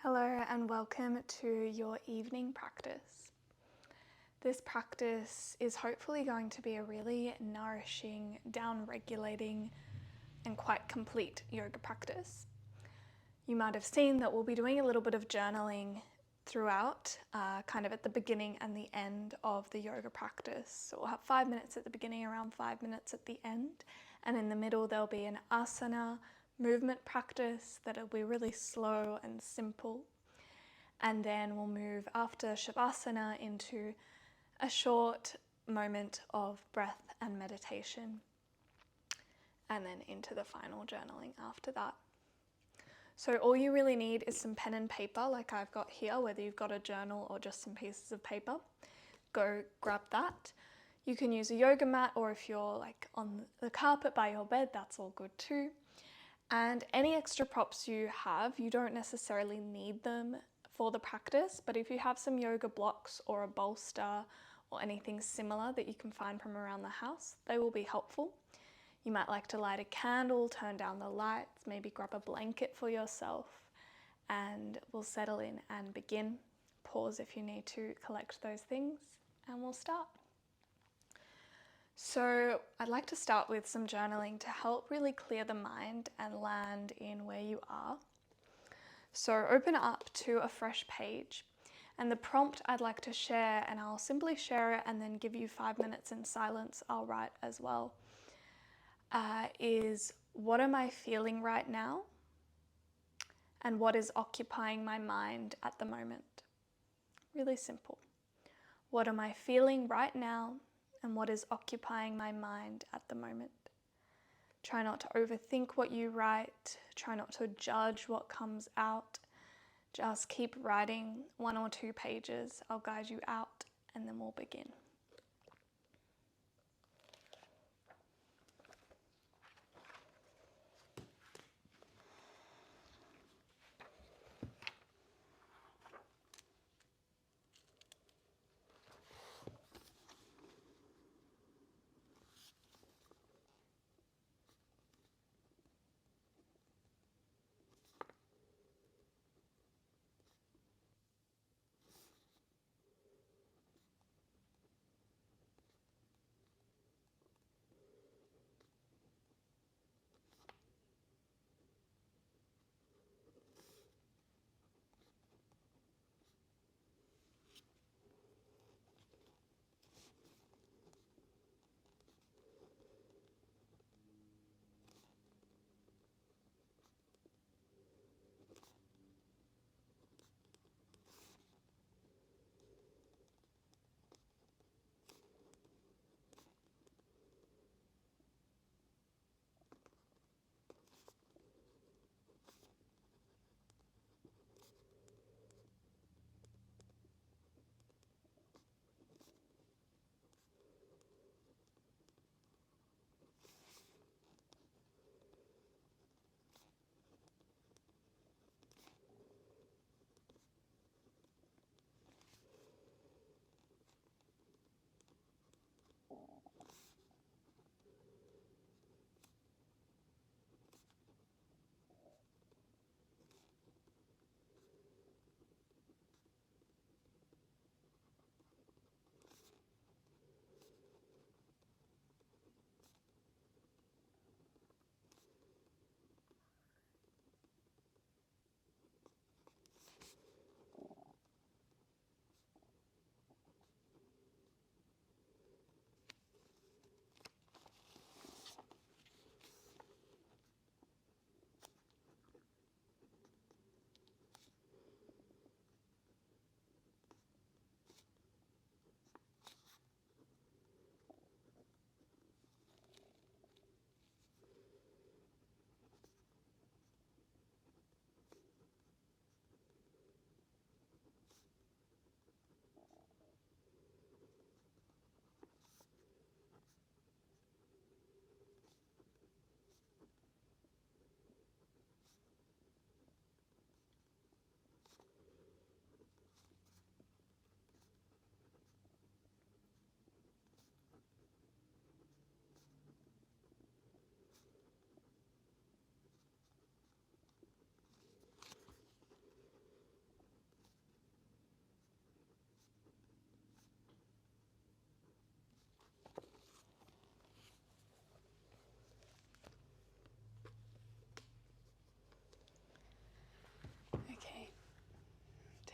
Hello and welcome to your evening practice. This practice is hopefully going to be a really nourishing, down-regulating and quite complete yoga practice. You might have seen that we'll be doing a little bit of journaling throughout, kind of at the beginning and the end of the yoga practice. So we'll have 5 minutes at the beginning, around 5 minutes at the end, and in the middle there'll be an asana movement practice that'll be really slow and simple. And then we'll move after shavasana into a short moment of breath and meditation, and then into the final journaling after that. So all you really need is some pen and paper like I've got here, whether you've got a journal or just some pieces of paper. Go grab that. You can use a yoga mat, or if you're like on the carpet by your bed, that's all good too. And any extra props you have, you don't necessarily need them for the practice, but if you have some yoga blocks or a bolster or anything similar that you can find from around the house, they will be helpful. You might like to light a candle, turn down the lights, maybe grab a blanket for yourself, and we'll settle in and begin. Pause if you need to collect those things, and we'll start. So I'd like to start with some journaling to help really clear the mind and land in where you are. So open up to a fresh page, and the prompt I'd like to share, and I'll simply share it and then give you 5 minutes in silence, I'll write as well, is what am I feeling right now, and what is occupying my mind at the moment? Really simple. What am I feeling right now, and what is occupying my mind at the moment? Try not to overthink what you write. Try not to judge what comes out. Just keep writing 1 or 2 pages. I'll guide you out and then we'll begin.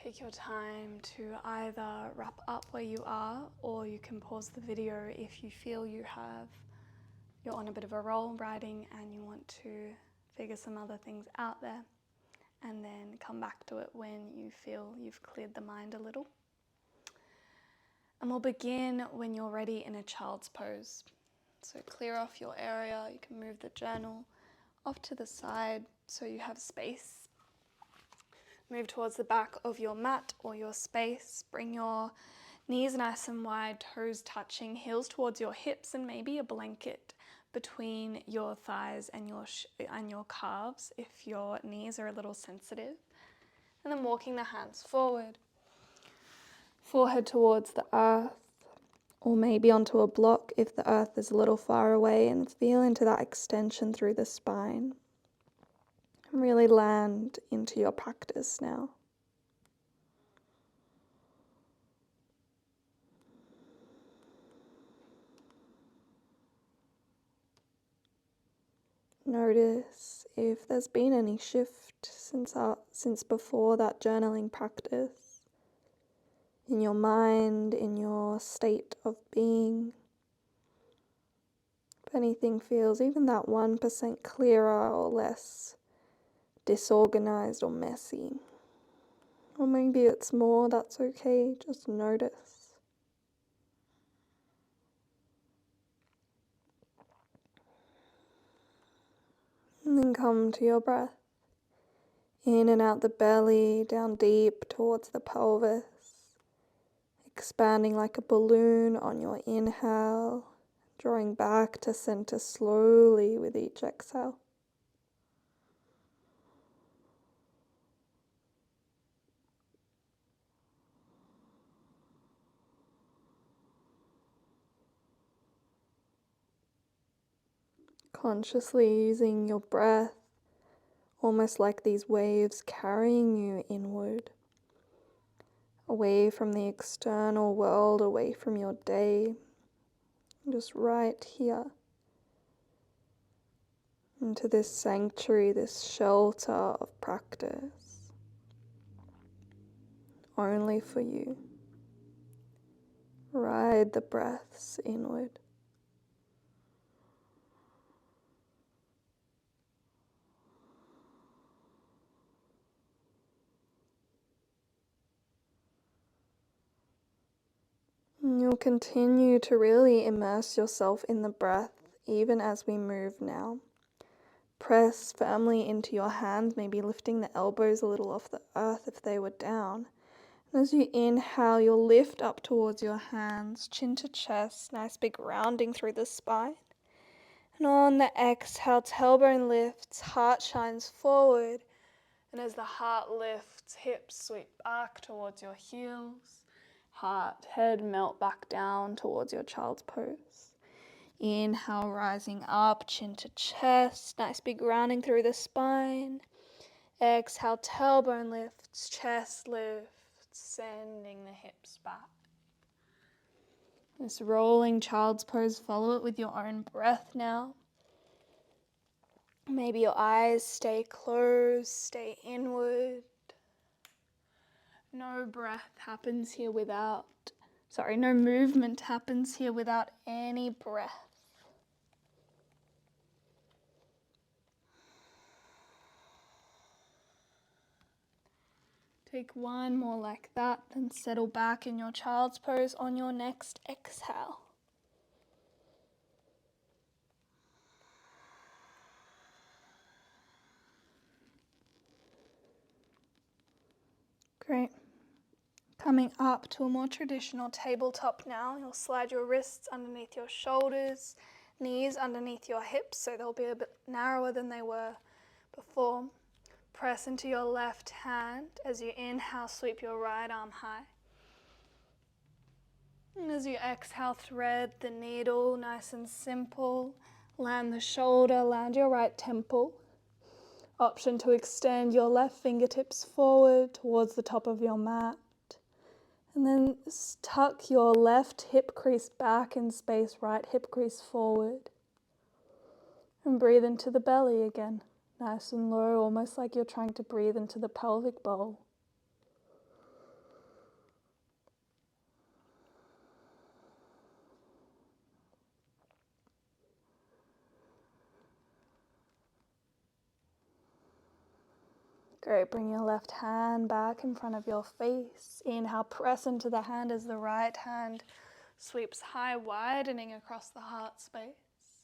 Take your time to either wrap up where you are, or you can pause the video if you feel you're on a bit of a roll riding and you want to figure some other things out there, and then come back to it when you feel you've cleared the mind a little. And we'll begin when you're ready in a child's pose. So clear off your area. You can move the journal off to the side so you have space. Move towards the back of your mat or your space. Bring your knees nice and wide, toes touching, heels towards your hips, and maybe a blanket between your thighs and your calves if your knees are a little sensitive. And then walking the hands forward. Forehead towards the earth, or maybe onto a block if the earth is a little far away, and feel into that extension through the spine. And really land into your practice now. Notice if there's been any shift since before that journaling practice, in your mind, in your state of being. If anything feels even that 1% clearer or less disorganized or messy. Or maybe it's more, that's okay, just notice. And then come to your breath. In and out the belly, down deep towards the pelvis. Expanding like a balloon on your inhale, drawing back to center slowly with each exhale. Consciously using your breath, almost like these waves carrying you inward, away from the external world, away from your day, just right here, into this sanctuary, this shelter of practice, only for you. Ride the breaths inward. And you'll continue to really immerse yourself in the breath even as we move now. Press firmly into your hands, maybe lifting the elbows a little off the earth if they were down. And as you inhale, you'll lift up towards your hands, chin to chest, nice big rounding through the spine. And on the exhale, tailbone lifts, heart shines forward. And as the heart lifts, hips sweep back towards your heels. Heart, head melt back down towards your child's pose. Inhale, rising up, chin to chest, nice big rounding through the spine. Exhale, tailbone lifts, chest lifts, sending the hips back. This rolling child's pose, follow it with your own breath now. Maybe your eyes stay closed, stay inward. No movement happens here without any breath. Take one more like that, then settle back in your child's pose on your next exhale. Great. Coming up to a more traditional tabletop now, you'll slide your wrists underneath your shoulders, knees underneath your hips, so they'll be a bit narrower than they were before. Press into your left hand. As you inhale, sweep your right arm high. And as you exhale, thread the needle, nice and simple. Land the shoulder, land your right temple. Option to extend your left fingertips forward towards the top of your mat. And then tuck your left hip crease back in space, right hip crease forward. And breathe into the belly again, nice and low, almost like you're trying to breathe into the pelvic bowl. Great, bring your left hand back in front of your face. Inhale, press into the hand as the right hand sweeps high, widening across the heart space.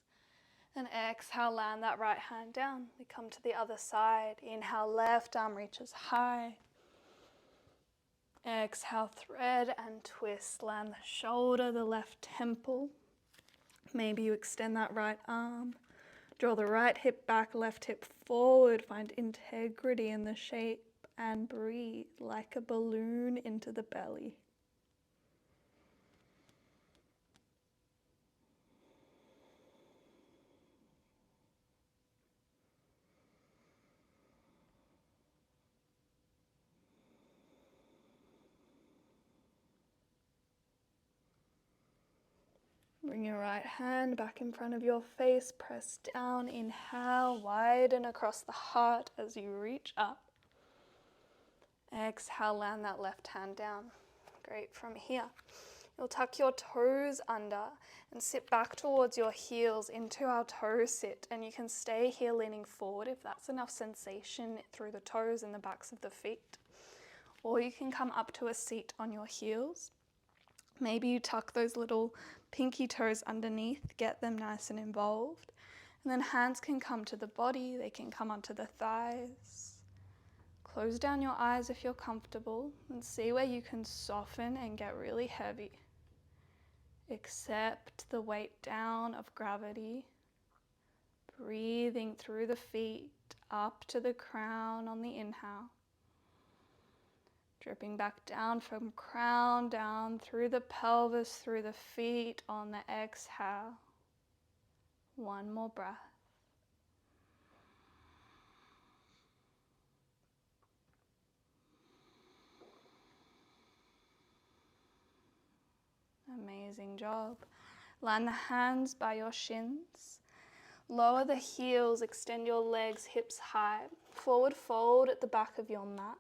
And exhale, land that right hand down. We come to the other side. Inhale, left arm reaches high. Exhale, thread and twist. Land the shoulder, the left temple. Maybe you extend that right arm. Draw the right hip back, left hip forward. Find integrity in the shape and breathe like a balloon into the belly. Bring your right hand back in front of your face, press down, inhale, widen across the heart as you reach up. Exhale, land that left hand down. Great, from here, you'll tuck your toes under and sit back towards your heels into our toe sit, and you can stay here leaning forward if that's enough sensation through the toes and the backs of the feet. Or you can come up to a seat on your heels. Maybe you tuck those little pinky toes underneath, get them nice and involved. And then hands can come to the body, they can come onto the thighs. Close down your eyes if you're comfortable and see where you can soften and get really heavy. Accept the weight down of gravity. Breathing through the feet up to the crown on the inhale. Dripping back down from crown, down through the pelvis, through the feet on the exhale. One more breath. Amazing job. Land the hands by your shins. Lower the heels, extend your legs, hips high. Forward fold at the back of your mat.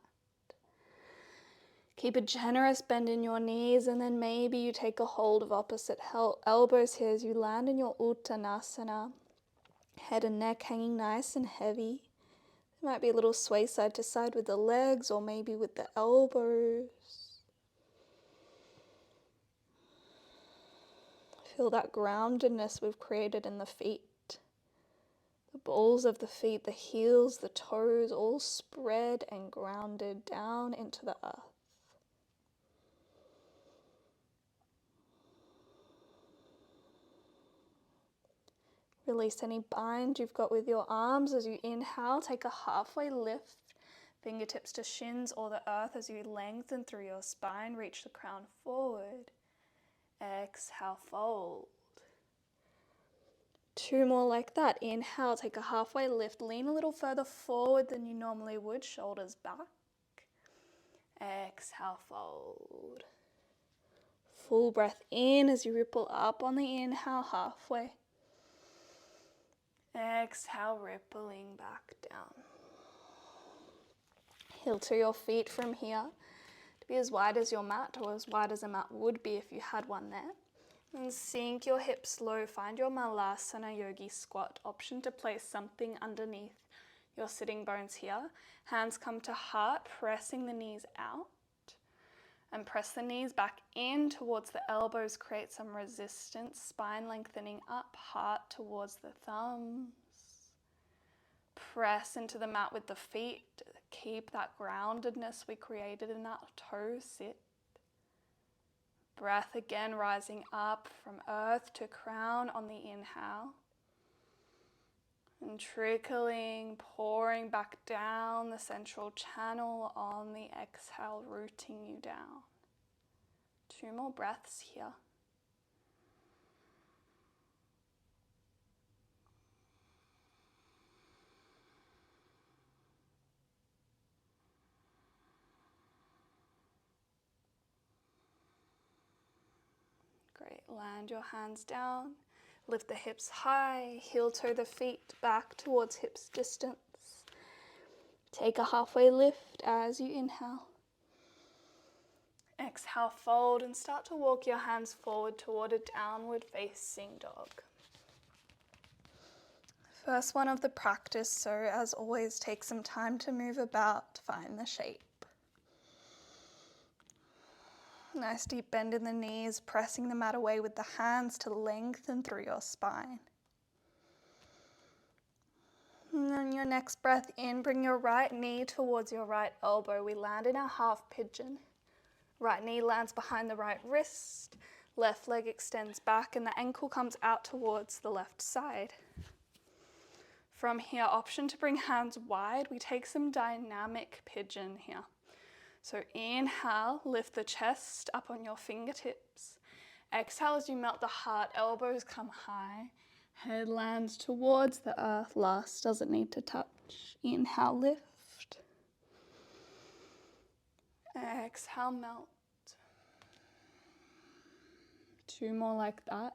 Keep a generous bend in your knees, and then maybe you take a hold of opposite elbows here as you land in your Uttanasana. Head and neck hanging nice and heavy. There might be a little sway side to side with the legs or maybe with the elbows. Feel that groundedness we've created in the feet. The balls of the feet, the heels, the toes, all spread and grounded down into the earth. Release any bind you've got with your arms as you inhale. Take a halfway lift, fingertips to shins or the earth as you lengthen through your spine. Reach the crown forward. Exhale, fold. Two more like that. Inhale, take a halfway lift. Lean a little further forward than you normally would. Shoulders back. Exhale, fold. Full breath in as you ripple up on the inhale, halfway. Exhale, rippling back down. Heel to your feet from here. To be as wide as your mat, or as wide as a mat would be if you had one there. And sink your hips low. Find your Malasana Yogi squat. Option to place something underneath your sitting bones here. Hands come to heart, pressing the knees out. And press the knees back in towards the elbows. Create some resistance. Spine lengthening up, heart towards the thumbs. Press into the mat with the feet. Keep that groundedness we created in that toe sit. Breath again rising up from earth to crown on the inhale. And trickling, pouring back down the central channel on the exhale, rooting you down. Two more breaths here. Great, land your hands down, lift the hips high, heel toe the feet back towards hips distance. Take a halfway lift as you inhale. Exhale, fold and start to walk your hands forward toward a downward facing dog. First one of the practice, so as always, take some time to move about, find the shape. Nice deep bend in the knees, pressing the mat away with the hands to lengthen through your spine. And then your next breath in, bring your right knee towards your right elbow. We land in our half pigeon. Right knee lands behind the right wrist, left leg extends back, and the ankle comes out towards the left side. From here, option to bring hands wide. We take some dynamic pigeon here. So inhale, lift the chest up on your fingertips. Exhale as you melt the heart, elbows come high. Head lands towards the earth, last doesn't need to touch. Inhale, lift. Exhale, melt. 2 more like that.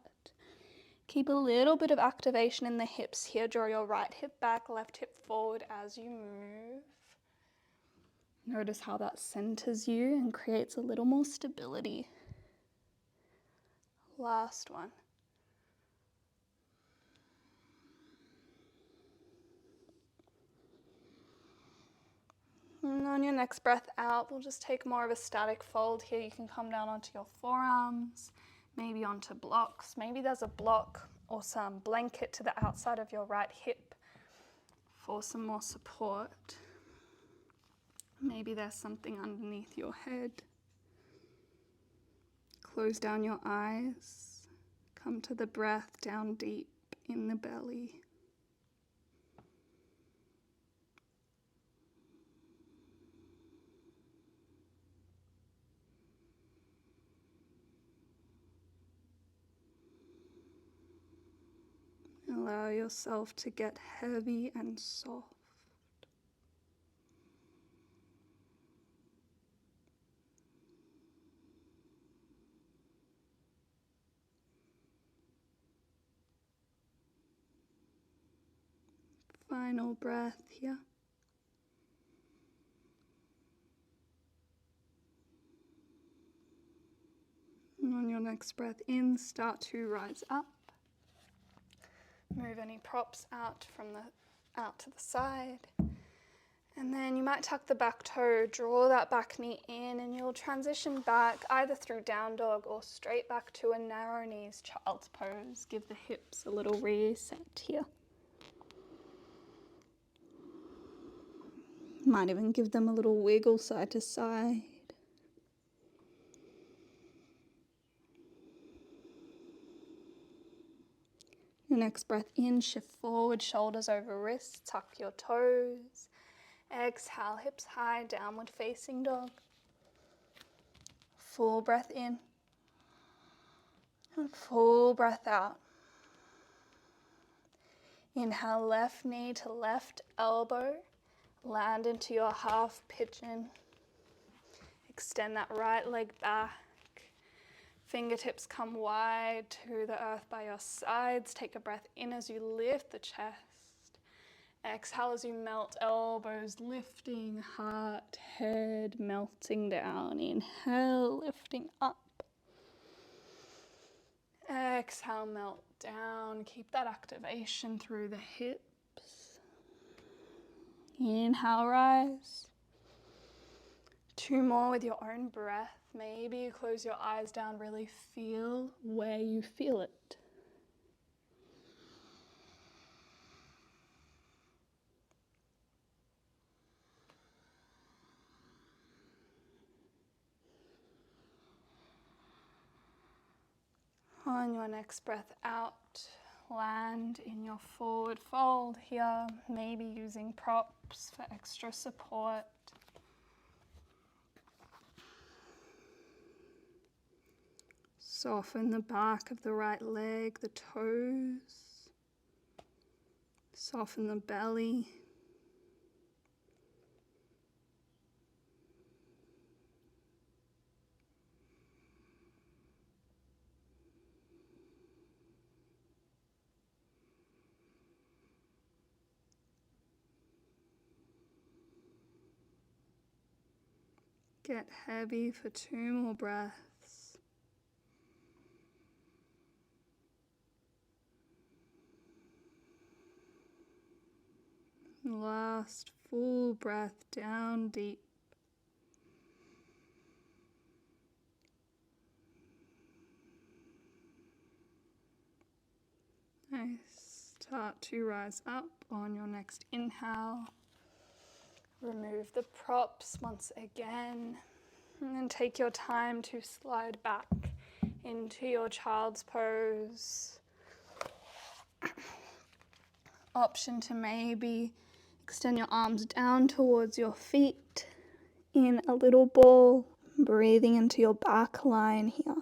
Keep a little bit of activation in the hips here. Draw your right hip back, left hip forward as you move. Notice how that centers you and creates a little more stability. Last one. And on your next breath out, we'll just take more of a static fold here. You can come down onto your forearms, maybe onto blocks. Maybe there's a block or some blanket to the outside of your right hip for some more support. Maybe there's something underneath your head. Close down your eyes. Come to the breath down deep in the belly. Allow yourself to get heavy and soft. Final breath here. And on your next breath in, start to rise up. Move any props out to the side. And then you might tuck the back toe, draw that back knee in, and you'll transition back either through down dog or straight back to a narrow knees child's pose. Give the hips a little reset here. Might even give them a little wiggle side to side. Your next breath in, shift forward, shoulders over wrists, tuck your toes. Exhale, hips high, downward facing dog. Full breath in. And full breath out. Inhale, left knee to left elbow. Land into your half pigeon. Extend that right leg back. Fingertips come wide to the earth by your sides. Take a breath in as you lift the chest. Exhale as you melt, elbows lifting, heart, head melting down. Inhale, lifting up. Exhale, melt down. Keep that activation through the hips. Inhale, rise. 2 more with your own breath. Maybe you close your eyes down, really feel where you feel it. On your next breath out, land in your forward fold here, maybe using props for extra support. Soften the back of the right leg, the toes. Soften the belly. Get heavy for 2 more breaths. Last full breath down deep. Nice. Start to rise up on your next inhale. Remove the props once again. And then take your time to slide back into your child's pose. Option to maybe extend your arms down towards your feet in a little ball, breathing into your back line here.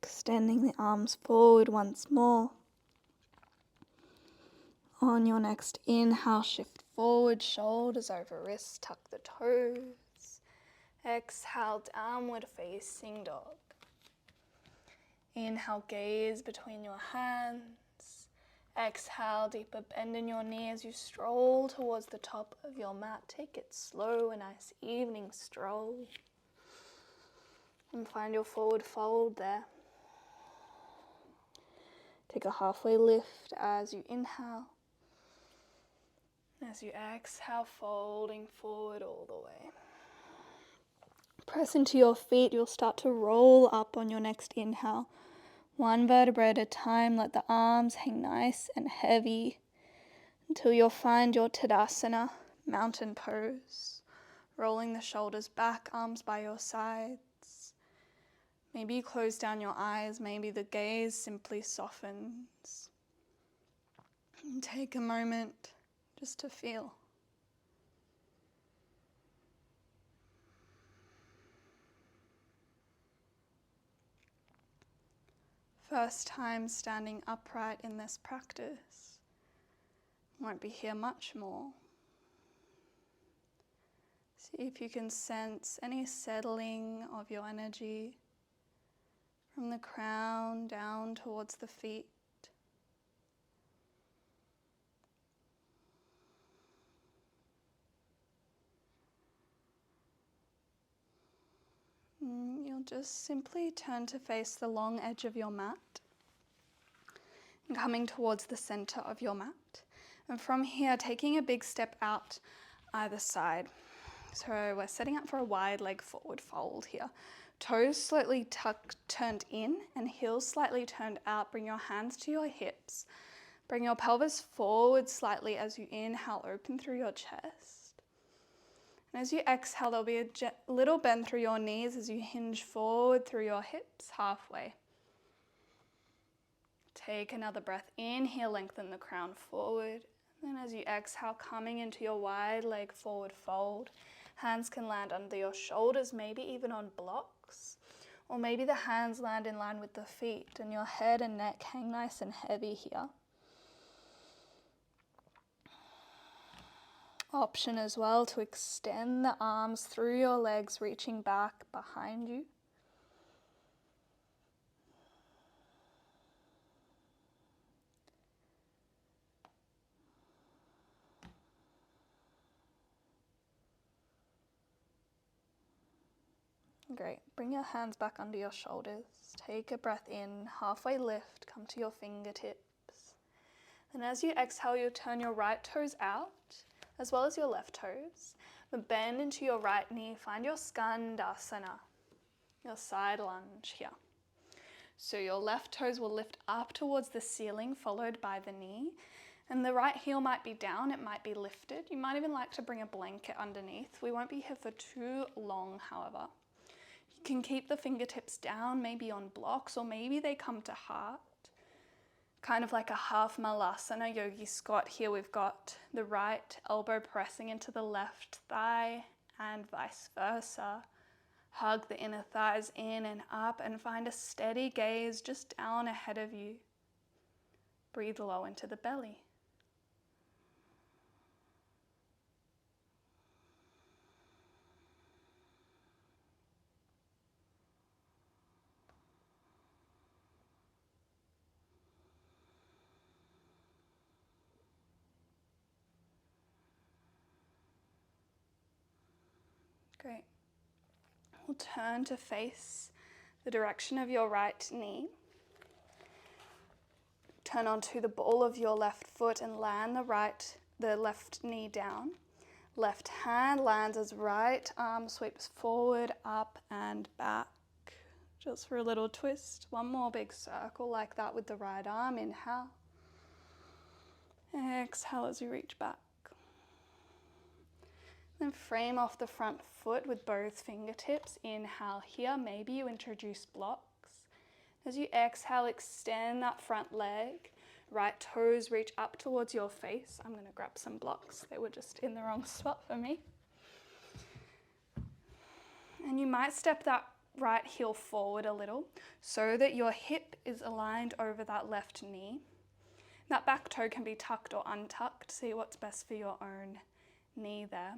Extending the arms forward once more. On your next inhale, shift forward, shoulders over wrists, tuck the toes. Exhale, downward facing dog. Inhale, gaze between your hands. Exhale, deeper bend in your knee as you stroll towards the top of your mat. Take it slow, a nice evening stroll. And find your forward fold there. Take a halfway lift as you inhale. As you exhale, folding forward all the way. Press into your feet. You'll start to roll up on your next inhale. One vertebrae at a time. Let the arms hang nice and heavy until you'll find your Tadasana, mountain pose. Rolling the shoulders back, arms by your sides. Maybe you close down your eyes. Maybe the gaze simply softens. And take a moment just to feel. First time standing upright in this practice. Won't be here much more. See if you can sense any settling of your energy from the crown down towards the feet. You'll just simply turn to face the long edge of your mat and coming towards the center of your mat. And from here, taking a big step out either side. So we're setting up for a wide leg forward fold here. Toes slightly turned in and heels slightly turned out. Bring your hands to your hips. Bring your pelvis forward slightly as you inhale, open through your chest. And as you exhale, there'll be a little bend through your knees as you hinge forward through your hips halfway. Take another breath. Inhale, lengthen the crown forward. And then as you exhale, coming into your wide leg forward fold. Hands can land under your shoulders, maybe even on blocks. Or maybe the hands land in line with the feet and your head and neck hang nice and heavy here. Option as well to extend the arms through your legs, reaching back behind you. Great. Bring your hands back under your shoulders. Take a breath in, halfway lift, come to your fingertips. And as you exhale, you'll turn your right toes out, as well as your left toes. But bend into your right knee. Find your Skandasana, your side lunge here. So your left toes will lift up towards the ceiling, followed by the knee. And the right heel might be down, it might be lifted. You might even like to bring a blanket underneath. We won't be here for too long, however. You can keep the fingertips down, maybe on blocks, or maybe they come to heart. Kind of like a half malasana yogi squat here. We've got the right elbow pressing into the left thigh and vice versa. Hug the inner thighs in and up and find a steady gaze just down ahead of you. Breathe low into the belly. Great. We'll turn to face the direction of your right knee. Turn onto the ball of your left foot and land the left knee down. Left hand lands as right arm sweeps forward, up and back. Just for a little twist. One more big circle like that with the right arm. Inhale. Exhale as you reach back. Then frame off the front foot with both fingertips. Inhale here. Maybe you introduce blocks. As you exhale, extend that front leg. Right toes reach up towards your face. I'm going to grab some blocks. They were just in the wrong spot for me. And you might step that right heel forward a little so that your hip is aligned over that left knee. That back toe can be tucked or untucked. See what's best for your own knee there.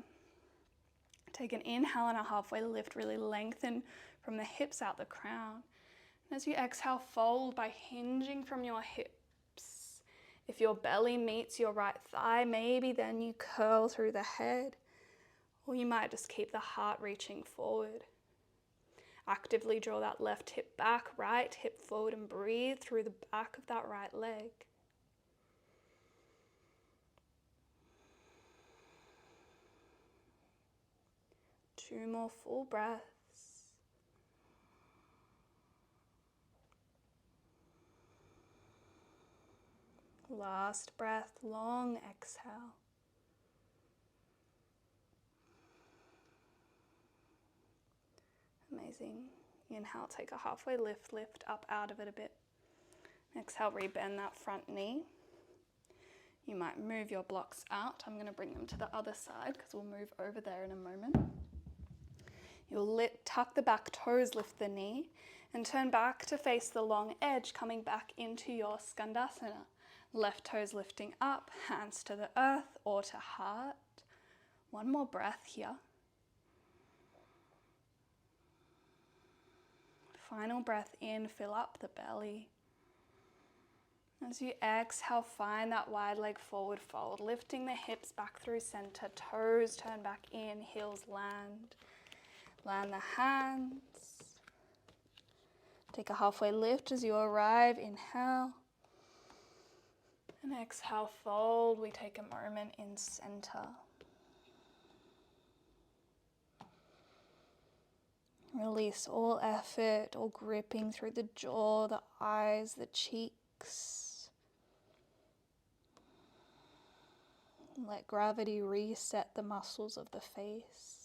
Take an inhale and a halfway lift. Really lengthen from the hips out the crown. And as you exhale, fold by hinging from your hips. If your belly meets your right thigh, maybe then you curl through the head, or you might just keep the heart reaching forward. Actively draw that left hip back, right hip forward, and breathe through the back of that right leg. Two more full breaths. Last breath, long exhale. Amazing. Inhale, take a halfway lift, lift up out of it a bit. Exhale, rebend that front knee. You might move your blocks out. I'm going to bring them to the other side because we'll move over there in a moment. You'll tuck the back toes, lift the knee, and turn back to face the long edge, coming back into your skandasana. Left toes lifting up, hands to the earth or to heart. One more breath here. Final breath in, fill up the belly. As you exhale, find that wide leg forward fold, lifting the hips back through center, toes turn back in, heels land. Land the hands. Take a halfway lift as you arrive, inhale. And exhale, fold. We take a moment in center. Release all effort, all gripping through the jaw, the eyes, the cheeks. Let gravity reset the muscles of the face.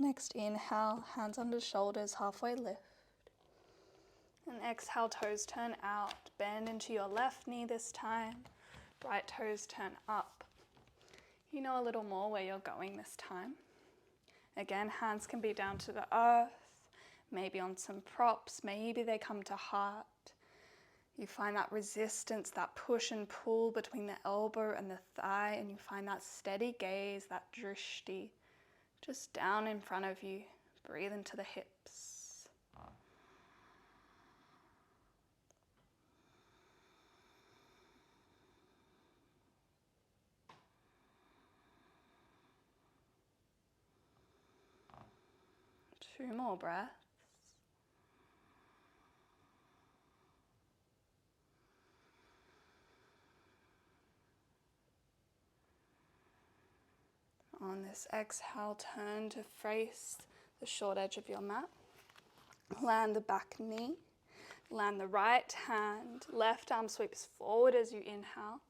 Next inhale, hands under shoulders, halfway lift. And exhale, toes turn out. Bend into your left knee this time. Right toes turn up. You know a little more where you're going this time. Again, hands can be down to the earth, maybe on some props, maybe they come to heart. You find that resistance, that push and pull between the elbow and the thigh, and you find that steady gaze, that drishti, just down in front of you. Breathe into the hips. Two more breaths. On this exhale, turn to face the short edge of your mat. Land the back knee. Land the right hand. Left arm sweeps forward as you inhale.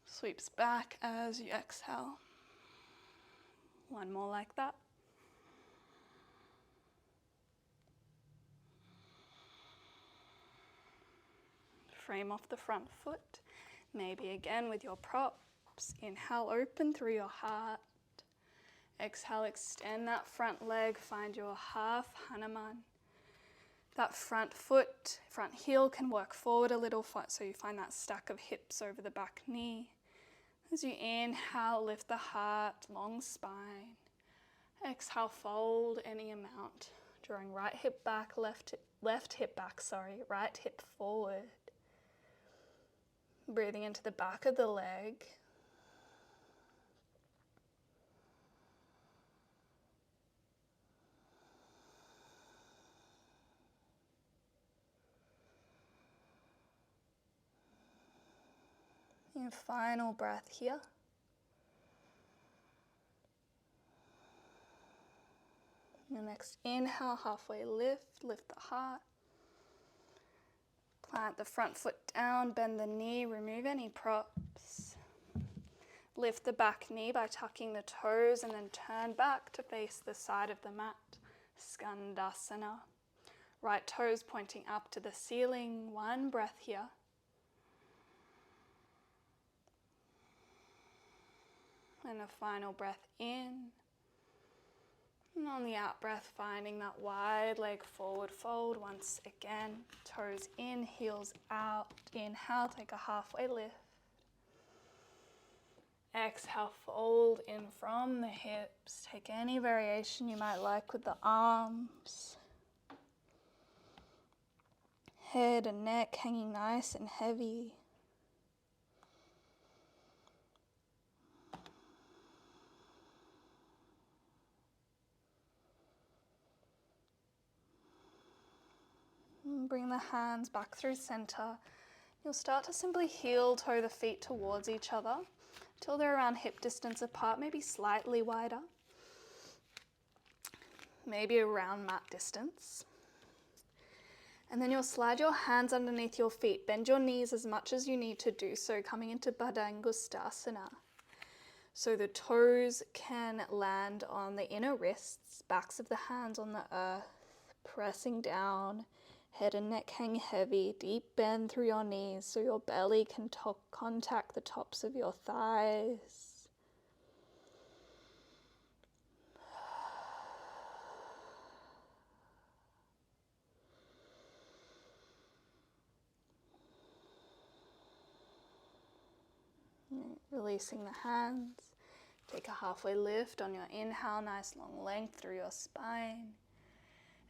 Sweeps back as you exhale. One more like that. Frame off the front foot. Maybe again with your props. Inhale, open through your heart. Exhale, extend that front leg. Find your half Hanuman. That front foot, front heel can work forward a little so you find that stack of hips over the back knee. As you inhale, lift the heart, long spine. Exhale, fold any amount. Drawing right hip back, left hip back, right hip forward. Breathing into the back of the leg. Your final breath here. Your next inhale, halfway lift the heart. Plant the front foot down, bend the knee, remove any props. Lift the back knee by tucking the toes and then turn back to face the side of the mat. Skandasana. Right toes pointing up to the ceiling. One breath here. And a final breath in. And on the out breath, finding that wide leg forward fold once again. Toes in, heels out. Inhale, take a halfway lift. Exhale, fold in from the hips. Take any variation you might like with the arms. Head and neck hanging nice and heavy. And bring the hands back through center. You'll start to simply heel toe the feet towards each other till they're around hip distance apart, maybe slightly wider. Maybe around mat distance. And then you'll slide your hands underneath your feet. Bend your knees as much as you need to do so, coming into Baddhangusthasana. So the toes can land on the inner wrists, backs of the hands on the earth, pressing down, head and neck hang heavy, deep bend through your knees so your belly can contact the tops of your thighs. Releasing the hands. Take a halfway lift on your inhale, nice long length through your spine.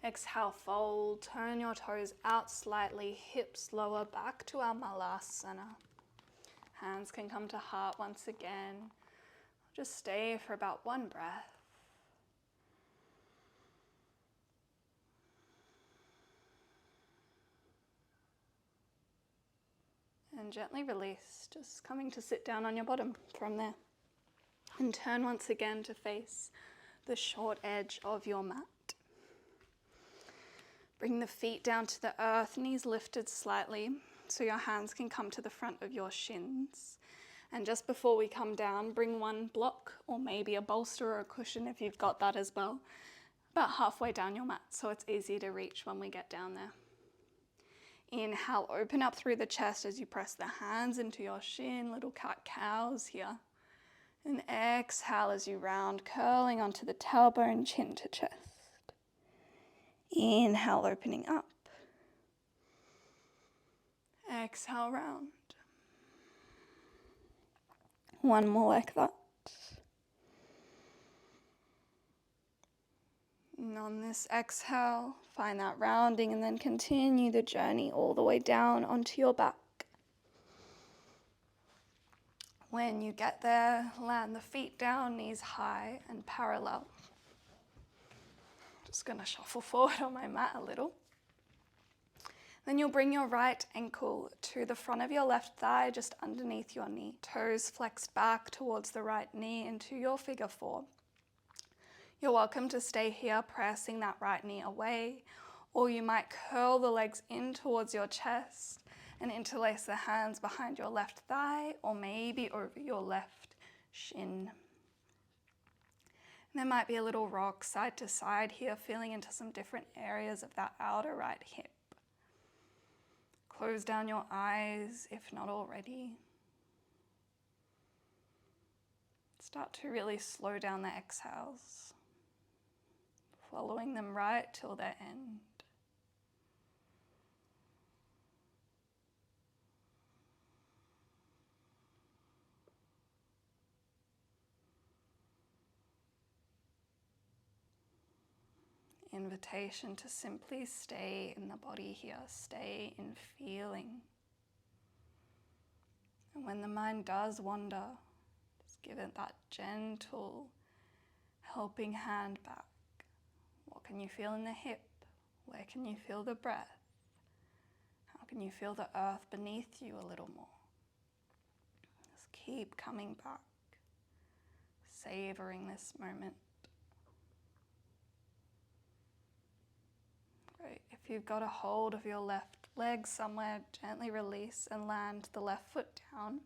Exhale, fold, turn your toes out slightly, hips lower back to our malasana. Hands can come to heart once again. Just stay for about one breath. And gently release, just coming to sit down on your bottom from there. And turn once again to face the short edge of your mat. Bring the feet down to the earth, knees lifted slightly so your hands can come to the front of your shins. And just before we come down, bring one block or maybe a bolster or a cushion if you've got that as well, about halfway down your mat so it's easy to reach when we get down there. Inhale, open up through the chest as you press the hands into your shin, little cat-cows here. And exhale as you round, curling onto the tailbone, chin to chest. Inhale, opening up. Exhale, round. One more like that. And on this exhale, find that rounding and then continue the journey all the way down onto your back. When you get there, land the feet down, knees high and parallel. Just going to shuffle forward on my mat a little. Then you'll bring your right ankle to the front of your left thigh, just underneath your knee. Toes flexed back towards the right knee into your figure four. You're welcome to stay here, pressing that right knee away, or you might curl the legs in towards your chest and interlace the hands behind your left thigh, or maybe over your left shin. And there might be a little rock side to side here, feeling into some different areas of that outer right hip. Close down your eyes if not already. Start to really slow down the exhales, following them right till their end. invitation to simply stay in the body here, stay in feeling. And when the mind does wander, just give it that gentle helping hand back. What can you feel in the hip? Where can you feel the breath? How can you feel the earth beneath you a little more? Just keep coming back, savoring this moment. Great. If you've got a hold of your left leg somewhere, gently release and land the left foot down.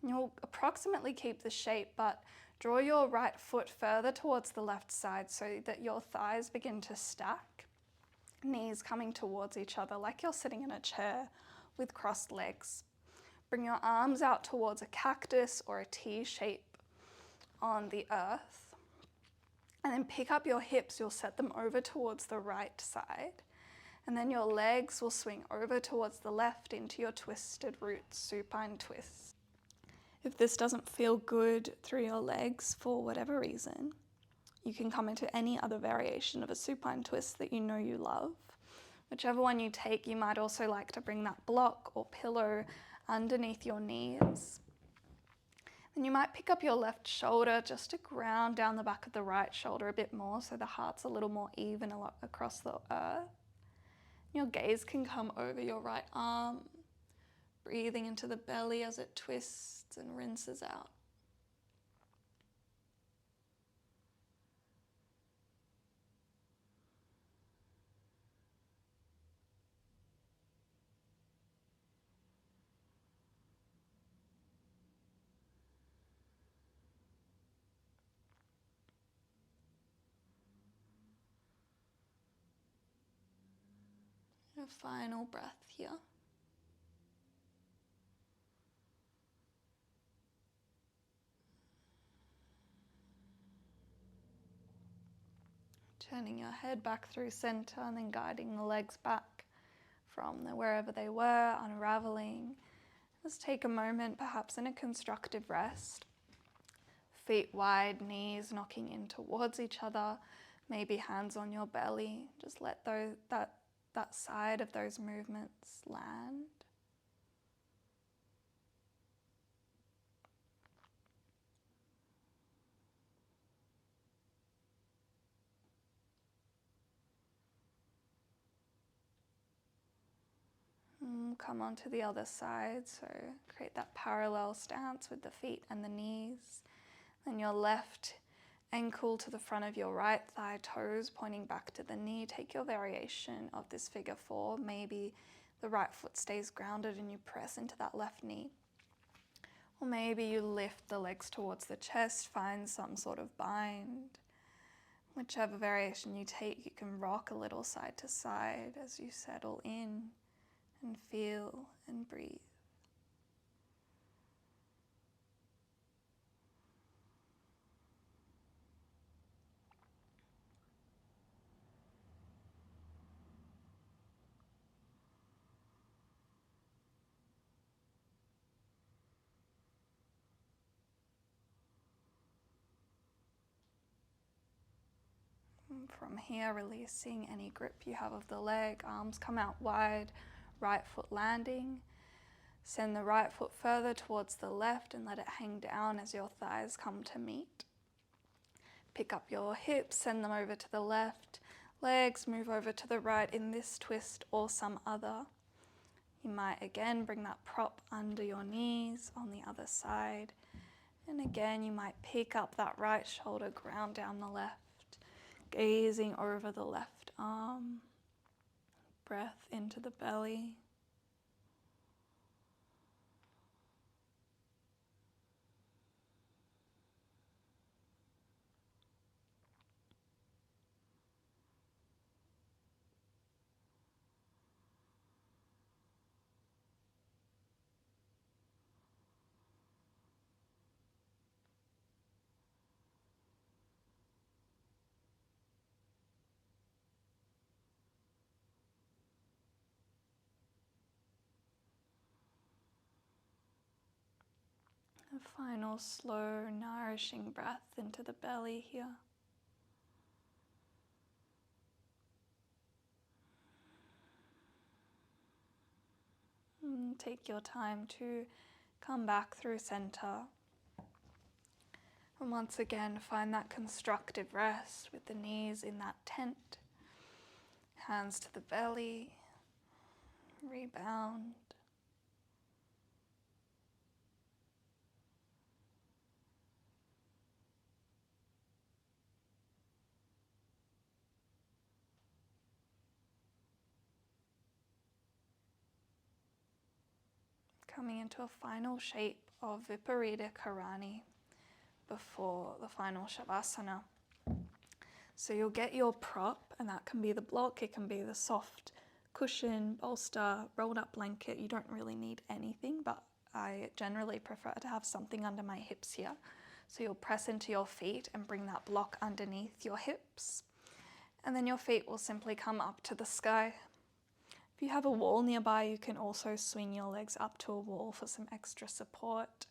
And you'll approximately keep the shape, but draw your right foot further towards the left side so that your thighs begin to stack, knees coming towards each other like you're sitting in a chair with crossed legs. Bring your arms out towards a cactus or a T shape on the earth. And then pick up your hips, you'll set them over towards the right side. And then your legs will swing over towards the left into your twisted roots, supine twist. If this doesn't feel good through your legs for whatever reason, you can come into any other variation of a supine twist that you know you love. Whichever one you take, you might also like to bring that block or pillow underneath your knees. Then you might pick up your left shoulder just to ground down the back of the right shoulder a bit more so the heart's a little more even across the earth. Your gaze can come over your right arm, breathing into the belly as it twists and rinses out. A final breath here. Turning your head back through center and then guiding the legs back from wherever they were, unraveling. Just take a moment, perhaps in a constructive rest. Feet wide, knees knocking in towards each other, maybe hands on your belly. Just let that side of those movements land. Come onto the other side, so create that parallel stance with the feet and the knees. Then your left ankle to the front of your right thigh, toes pointing back to the knee. Take your variation of this figure four. Maybe the right foot stays grounded and you press into that left knee. Or maybe you lift the legs towards the chest, find some sort of bind. Whichever variation you take, you can rock a little side to side as you settle in and feel and breathe. And from here, releasing any grip you have of the leg, arms come out wide, right foot landing. Send the right foot further towards the left and let it hang down as your thighs come to meet. Pick up your hips, send them over to the left. Legs move over to the right in this twist or some other. You might again bring that prop under your knees on the other side. And again, you might pick up that right shoulder, ground down the left, gazing over the left arm. Breath into the belly. A final slow, nourishing breath into the belly here. Take your time to come back through center. And once again, find that constructive rest with the knees in that tent, hands to the belly, rebound. Coming into a final shape of Viparita Karani before the final Shavasana. So you'll get your prop, and that can be the block, it can be the soft cushion, bolster, rolled up blanket. You don't really need anything, but I generally prefer to have something under my hips here. So you'll press into your feet and bring that block underneath your hips. And then your feet will simply come up to the sky. If you have a wall nearby, you can also swing your legs up to a wall for some extra support.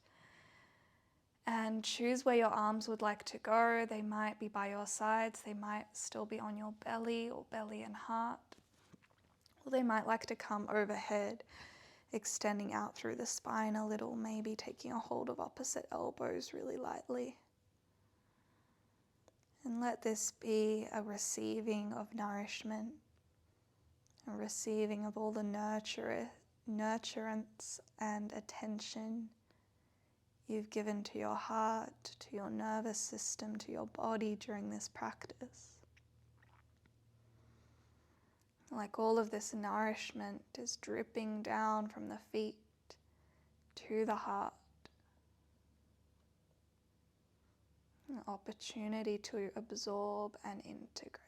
And choose where your arms would like to go. They might be by your sides, they might still be on your belly or belly and heart. Or they might like to come overhead, extending out through the spine a little, maybe taking a hold of opposite elbows really lightly. And let this be a receiving of nourishment, a receiving of all the nurturance and attention you've given to your heart, to your nervous system, to your body during this practice. Like all of this nourishment is dripping down from the feet to the heart. An opportunity to absorb and integrate.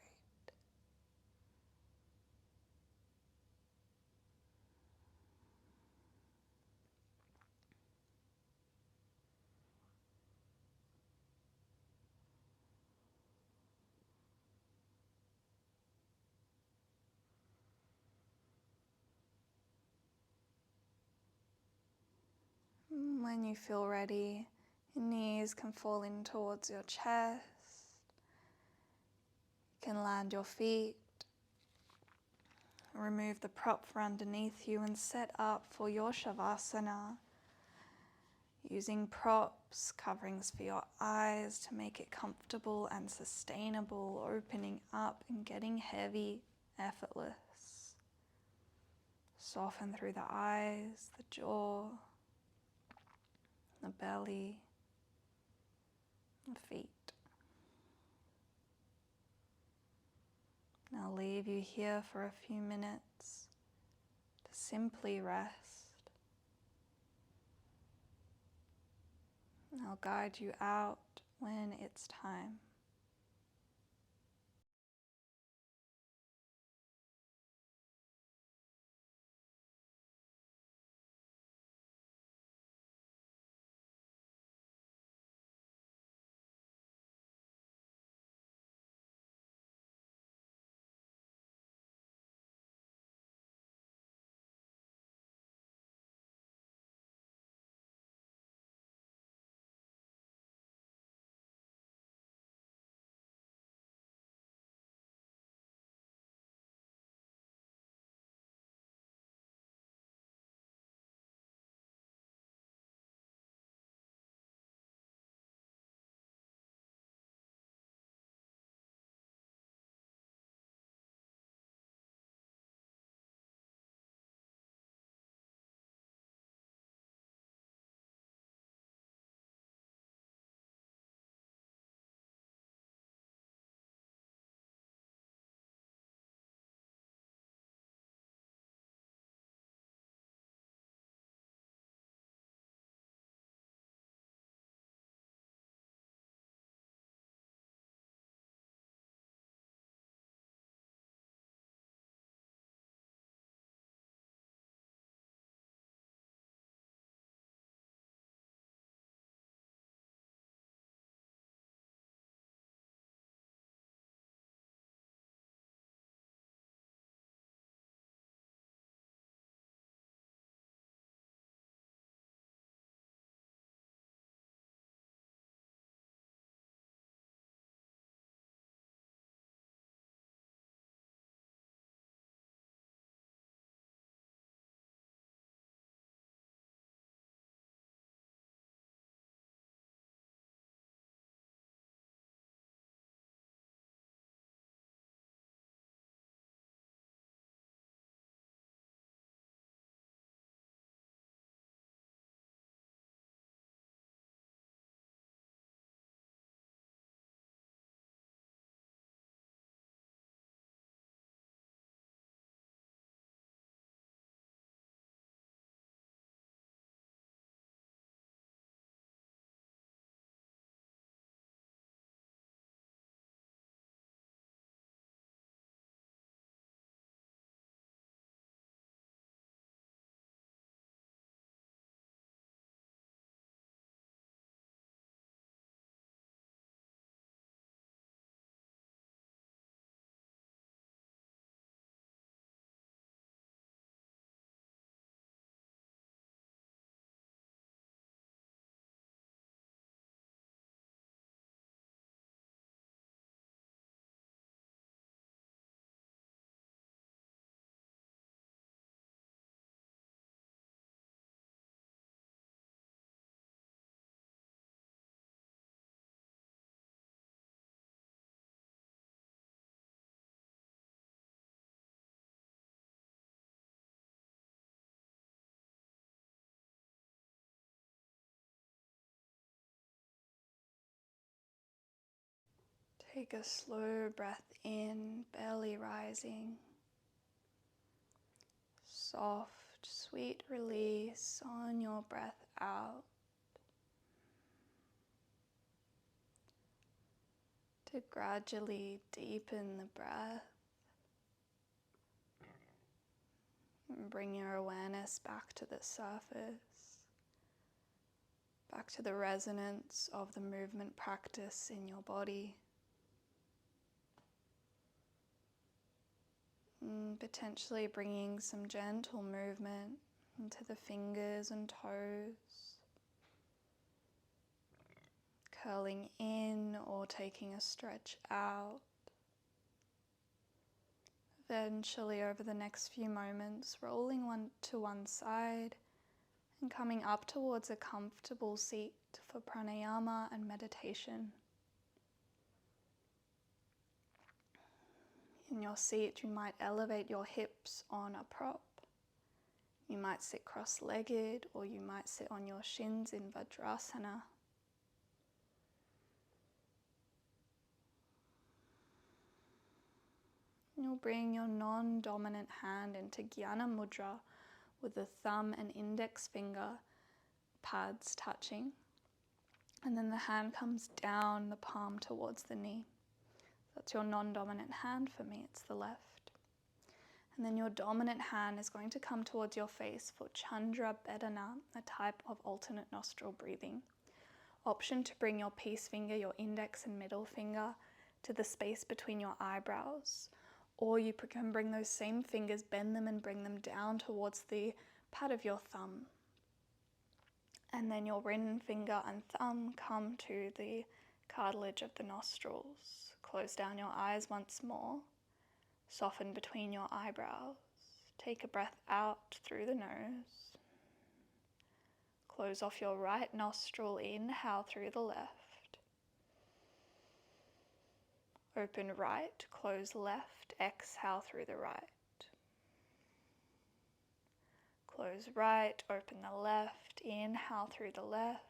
When you feel ready, your knees can fall in towards your chest. You can land your feet, remove the prop from underneath you and set up for your Shavasana. Using props, coverings for your eyes to make it comfortable and sustainable, opening up and getting heavy, effortless. Soften through the eyes, the jaw, the belly, the feet. I'll leave you here for a few minutes to simply rest. I'll guide you out when it's time. Take a slow breath in, belly rising. Soft, sweet release on your breath out. To gradually deepen the breath. And bring your awareness back to the surface. Back to the resonance of the movement practice in your body. Potentially bringing some gentle movement into the fingers and toes, curling in or taking a stretch out. Eventually, over the next few moments, rolling one to one side and coming up towards a comfortable seat for pranayama and meditation. In your seat, you might elevate your hips on a prop. You might sit cross-legged, or you might sit on your shins in Vajrasana. You'll bring your non-dominant hand into Jnana Mudra with the thumb and index finger pads touching. And then the hand comes down, the palm towards the knee. That's your non-dominant hand. For me, it's the left. And then your dominant hand is going to come towards your face for Chandra Bedana, a type of alternate nostril breathing. Option to bring your peace finger, your index and middle finger, to the space between your eyebrows. Or you can bring those same fingers, bend them and bring them down towards the pad of your thumb. And then your ring finger and thumb come to the cartilage of the nostrils. Close down your eyes once more. Soften between your eyebrows. Take a breath out through the nose. Close off your right nostril, inhale through the left. Open right, close left, exhale through the right. Close right, open the left, inhale through the left.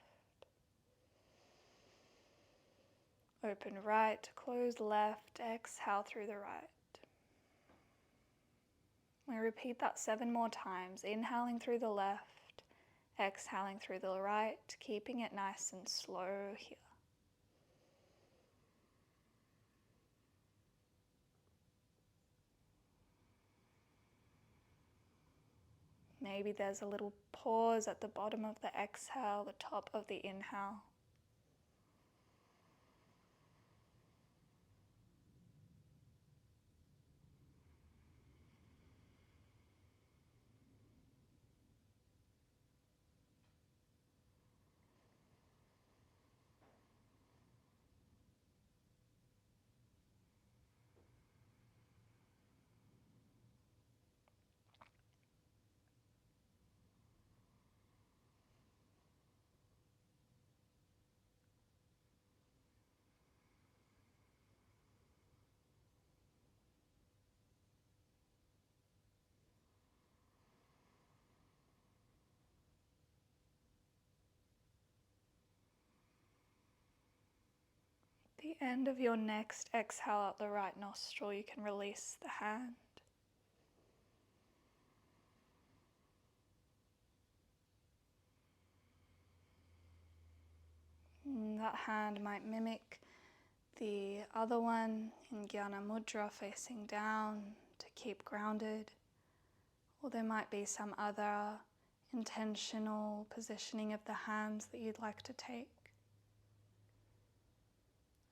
Open right, close left, exhale through the right. We repeat that 7 more times, inhaling through the left, exhaling through the right, keeping it nice and slow here. Maybe there's a little pause at the bottom of the exhale, the top of the inhale. The end of your next exhale out the right nostril, you can release the hand. And that hand might mimic the other one in Jnana Mudra, facing down to keep grounded. Or there might be some other intentional positioning of the hands that you'd like to take.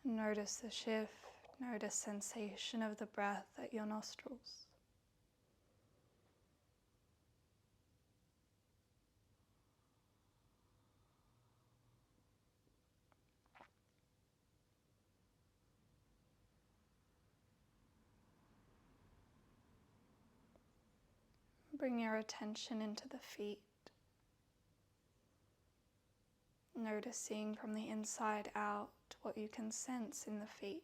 Notice the shift, notice sensation of the breath at your nostrils. Bring your attention into the feet, noticing from the inside out what you can sense in the feet.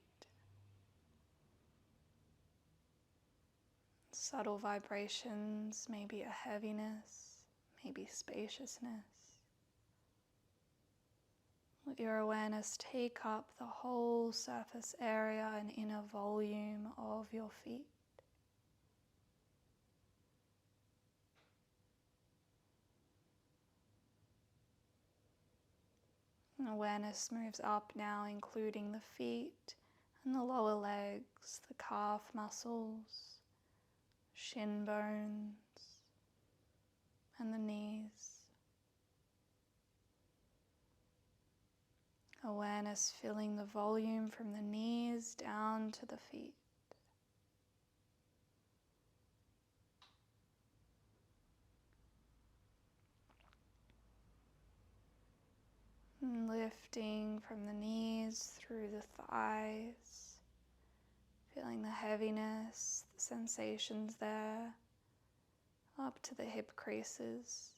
Subtle vibrations, maybe a heaviness, maybe spaciousness. Let your awareness take up the whole surface area and inner volume of your feet. And awareness moves up now, including the feet and the lower legs, the calf muscles, shin bones, and the knees. Awareness filling the volume from the knees down to the feet. And lifting from the knees through the thighs, feeling the heaviness, the sensations there, up to the hip creases.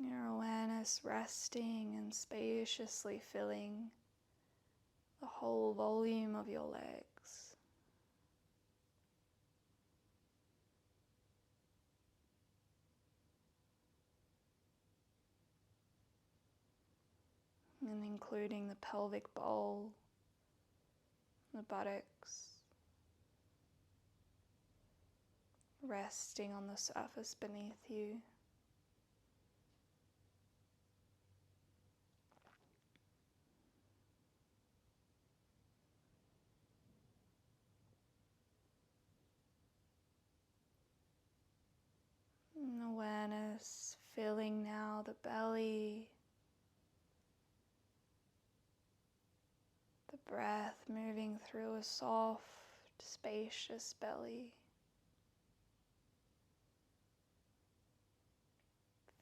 Your awareness resting and spaciously filling the whole volume of your legs. And including the pelvic bowl, the buttocks, resting on the surface beneath you. And awareness filling now the belly, the breath moving through a soft, spacious belly.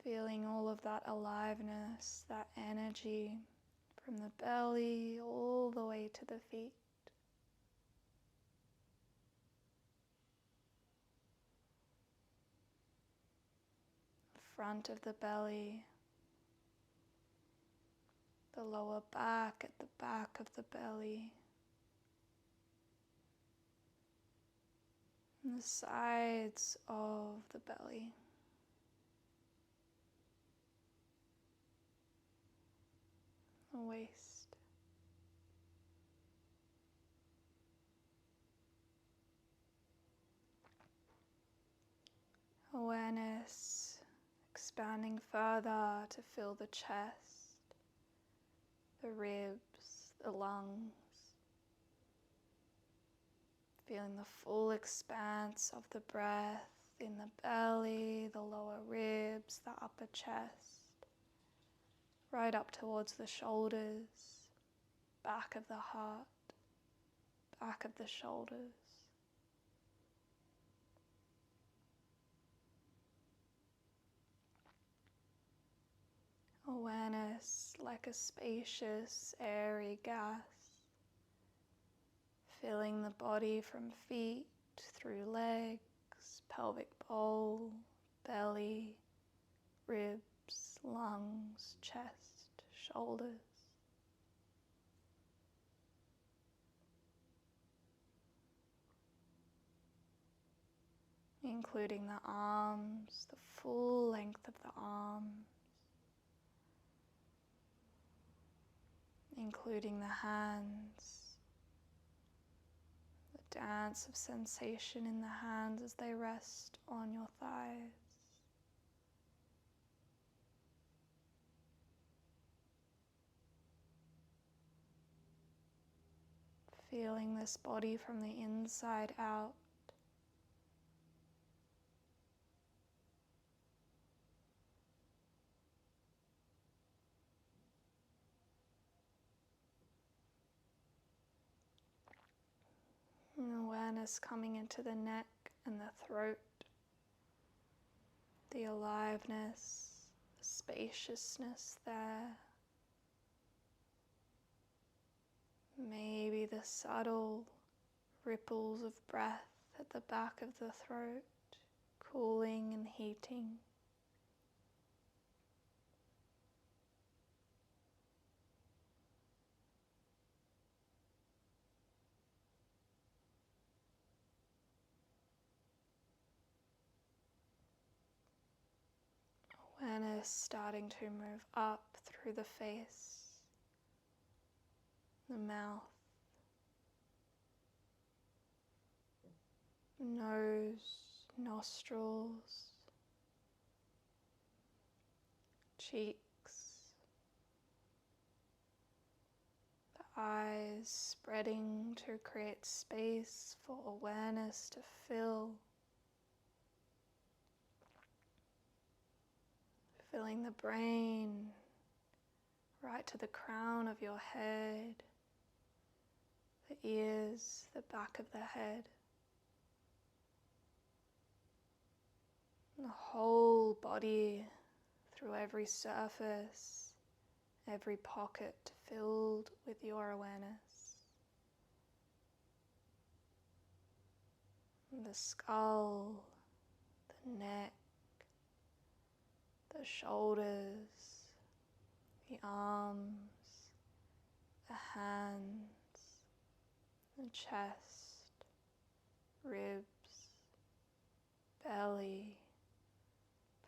Feeling all of that aliveness, that energy from the belly all the way to the feet. Front of the belly, the lower back at the back of the belly, and the sides of the belly. The waist. Awareness expanding further to fill the chest, the ribs, the lungs. Feeling the full expanse of the breath in the belly, the lower ribs, the upper chest, right up towards the shoulders, back of the heart, back of the shoulders. Awareness like a spacious, airy gas, filling the body from feet through legs, pelvic bowl, belly, ribs, lungs, chest, shoulders. Including the arms, the full length of the arms. Including the hands, the dance of sensation in the hands as they rest on your thighs. Feeling this body from the inside out. And awareness coming into the neck and the throat, the aliveness, the spaciousness there. Maybe the subtle ripples of breath at the back of the throat, cooling and heating. awareness starting to move up through the face, the mouth, nose, nostrils, cheeks, the eyes spreading to create space for awareness to fill, filling the brain right to the crown of your head, the ears, the back of the head, and the whole body through every surface, every pocket filled with your awareness. And the skull, the neck, the shoulders, the arms, the hands, the chest, ribs, belly,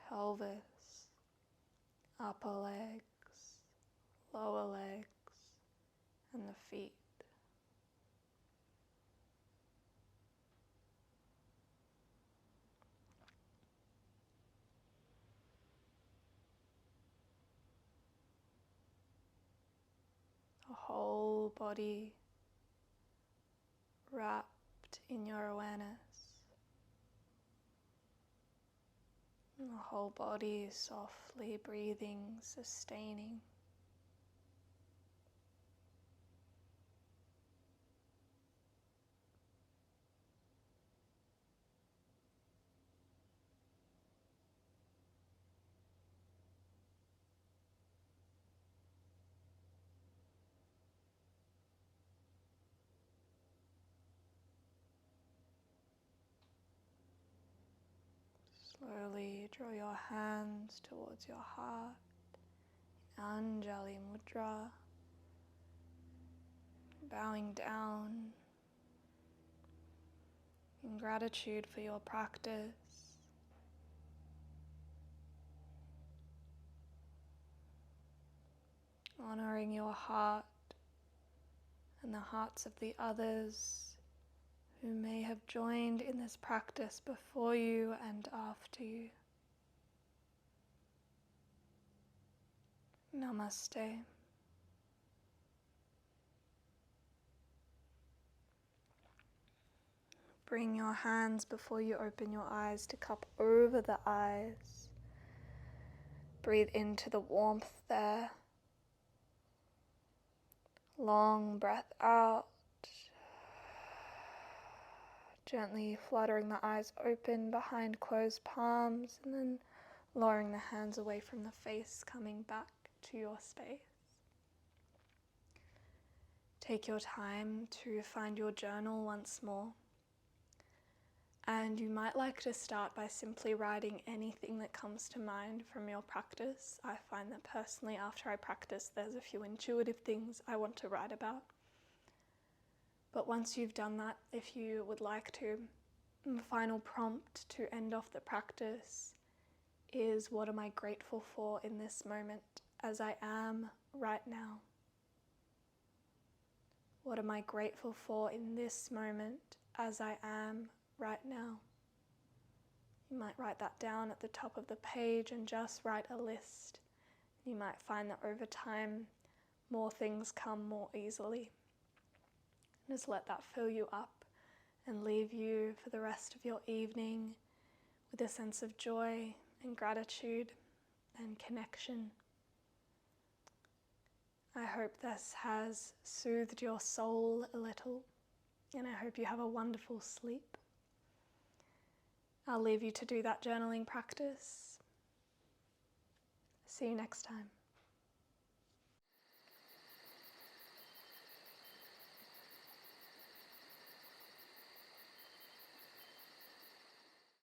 pelvis, upper legs, lower legs, and the feet. The whole body wrapped in your awareness. And the whole body softly breathing, sustaining. Slowly draw your hands towards your heart, Anjali Mudra, bowing down in gratitude for your practice. Honoring your heart and the hearts of the others who may have joined in this practice before you and after you. Namaste. Bring your hands before you open your eyes to cup over the eyes. Breathe into the warmth there. Long breath out. Gently fluttering the eyes open behind closed palms, and then lowering the hands away from the face, coming back to your space. Take your time to find your journal once more. And you might like to start by simply writing anything that comes to mind from your practice. I find that personally after I practice, there's a few intuitive things I want to write about. But once you've done that, if you would like to, the final prompt to end off the practice is, what am I grateful for in this moment as I am right now? What am I grateful for in this moment as I am right now? You might write that down at the top of the page and just write a list. You might find that over time, more things come more easily. Just let that fill you up and leave you for the rest of your evening with a sense of joy and gratitude and connection. I hope this has soothed your soul a little, and I hope you have a wonderful sleep. I'll leave you to do that journaling practice. See you next time.